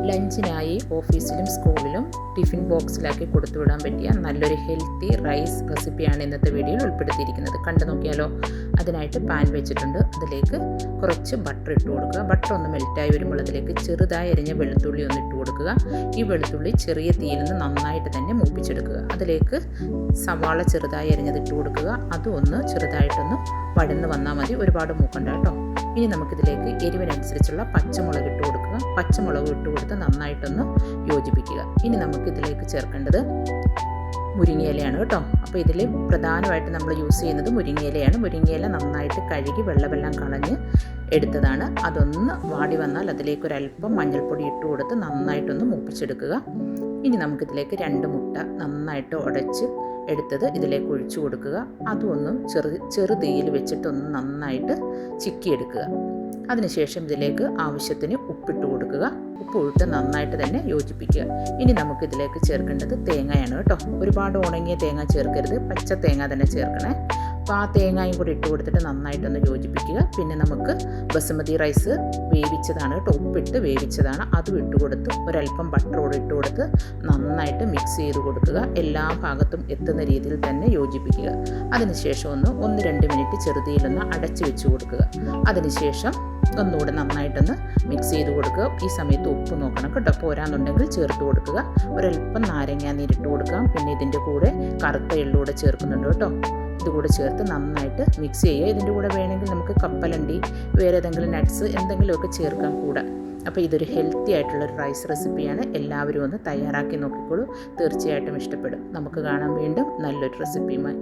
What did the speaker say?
ലഞ്ചിനായി ഓഫീസിലും സ്കൂളിലും ടിഫിൻ ബോക്സിലാക്കി കൊടുത്തുവിടാൻ പറ്റിയ നല്ലൊരു ഹെൽത്തി റൈസ് റെസിപ്പിയാണ് ഇന്നത്തെ വീഡിയോയിൽ ഉൾപ്പെടുത്തിയിരിക്കുന്നത്. കണ്ടു നോക്കിയാലോ. അതിനായിട്ട് പാൻ വെച്ചിട്ടുണ്ട്. അതിലേക്ക് കുറച്ച് ബട്ടർ ഇട്ട് കൊടുക്കുക. ബട്ടർ ഒന്ന് മെൽറ്റായി വരുമ്പോൾ അതിലേക്ക് ചെറുതായി അരിഞ്ഞ വെളുത്തുള്ളി ഒന്ന് ഇട്ട് കൊടുക്കുക. ഈ വെളുത്തുള്ളി ചെറിയ തീയിൽ നിന്ന് നന്നായിട്ട് തന്നെ മൂപ്പിച്ചെടുക്കുക. അതിലേക്ക് സവാള ചെറുതായി അരിഞ്ഞത് ഇട്ട് കൊടുക്കുക. അതും ഒന്ന് ചെറുതായിട്ടൊന്ന് വഴന്ന് വന്നാൽ മതി, ഒരുപാട് മൂക്കണ്ട കേട്ടോ. ഇനി നമുക്കിതിലേക്ക് എരിവിനനുസരിച്ചുള്ള പച്ചമുളക് ഇട്ട് കൊടുക്കുക. പച്ചമുളക് ഇട്ട് കൊടുത്ത് നന്നായിട്ടൊന്ന് യോജിപ്പിക്കുക. ഇനി നമുക്കിതിലേക്ക് ചേർക്കേണ്ടത് മുരിങ്ങയിലയാണ് കേട്ടോ. അപ്പോൾ ഇതിൽ പ്രധാനമായിട്ട് നമ്മൾ യൂസ് ചെയ്യുന്നത് മുരിങ്ങയിലയാണ്. മുരിങ്ങയില നന്നായിട്ട് കഴുകി വെള്ളമെല്ലാം കളഞ്ഞ് എടുത്തതാണ്. അതൊന്ന് വാടി വന്നാൽ അതിലേക്ക് ഒരല്പം മഞ്ഞൾപ്പൊടി ഇട്ട് കൊടുത്ത് നന്നായിട്ടൊന്ന് മൂപ്പിച്ചെടുക്കുക. ഇനി നമുക്കിതിലേക്ക് 2 മുട്ട നന്നായിട്ട് ഉടച്ച് എടുത്തത് ഇതിലേക്ക് ഒഴിച്ചു കൊടുക്കുക. അതും ഒന്ന് ചെറു തീയിൽ വെച്ചിട്ടൊന്ന് നന്നായിട്ട് ചിക്കിയെടുക്കുക. അതിനുശേഷം ഇതിലേക്ക് ആവശ്യത്തിന് ഉപ്പിട്ട് കൊടുക്കുക. ഉപ്പ് ഇട്ട് നന്നായിട്ട് തന്നെ യോജിപ്പിക്കുക. ഇനി നമുക്കിതിലേക്ക് ചേർക്കേണ്ടത് തേങ്ങയാണ് കേട്ടോ. ഒരുപാട് ഉണങ്ങിയ തേങ്ങ ചേർക്കരുത്, പച്ച തേങ്ങ തന്നെ ചേർക്കണേ. അപ്പോൾ ആ തേങ്ങയും കൂടി ഇട്ട് കൊടുത്തിട്ട് നന്നായിട്ടൊന്ന് യോജിപ്പിക്കുക. പിന്നെ നമുക്ക് ബസുമതി റൈസ് വേവിച്ചതാണ് കേട്ടോ, ഉപ്പിട്ട് വേവിച്ചതാണ്. അതും ഇട്ട് കൊടുത്ത് ഒരല്പം ബട്ടറോട് ഇട്ട് കൊടുത്ത് നന്നായിട്ട് മിക്സ് ചെയ്ത് കൊടുക്കുക. എല്ലാ ഭാഗത്തും എത്തുന്ന രീതിയിൽ തന്നെ യോജിപ്പിക്കുക. അതിനുശേഷം 1-2 മിനിറ്റ് ചെറുതീയിലൊന്ന് അടച്ചു വെച്ച് കൊടുക്കുക. അതിനുശേഷം ഒന്നുകൂടെ നന്നായിട്ടൊന്ന് മിക്സ് ചെയ്ത് കൊടുക്കുക. ഈ സമയത്ത് ഉപ്പ് നോക്കണം കേട്ടോ, പോരാന്നുണ്ടെങ്കിൽ ചേർത്ത് കൊടുക്കുക. ഒരല്പം നാരങ്ങ നീരിട്ട് കൊടുക്കാം. പിന്നെ ഇതിൻ്റെ കൂടെ കറുത്ത എള്ളൂടെ ചേർക്കുന്നുണ്ട് കേട്ടോ. ഇതുകൂടെ ചേർത്ത് നന്നായിട്ട് മിക്സ് ചെയ്യുക. ഇതിൻ്റെ കൂടെ വേണമെങ്കിൽ നമുക്ക് കപ്പലണ്ടി, വേറെ ഏതെങ്കിലും നട്ട്സ് എന്തെങ്കിലുമൊക്കെ ചേർക്കാം കൂടെ. അപ്പോൾ ഇതൊരു ഹെൽത്തി ആയിട്ടുള്ളൊരു റൈസ് റെസിപ്പിയാണ്. എല്ലാവരും ഒന്ന് തയ്യാറാക്കി നോക്കിക്കോളൂ, തീർച്ചയായിട്ടും ഇഷ്ടപ്പെടും. നമുക്ക് കാണാൻ വീണ്ടും നല്ലൊരു റെസിപ്പിയുമായി.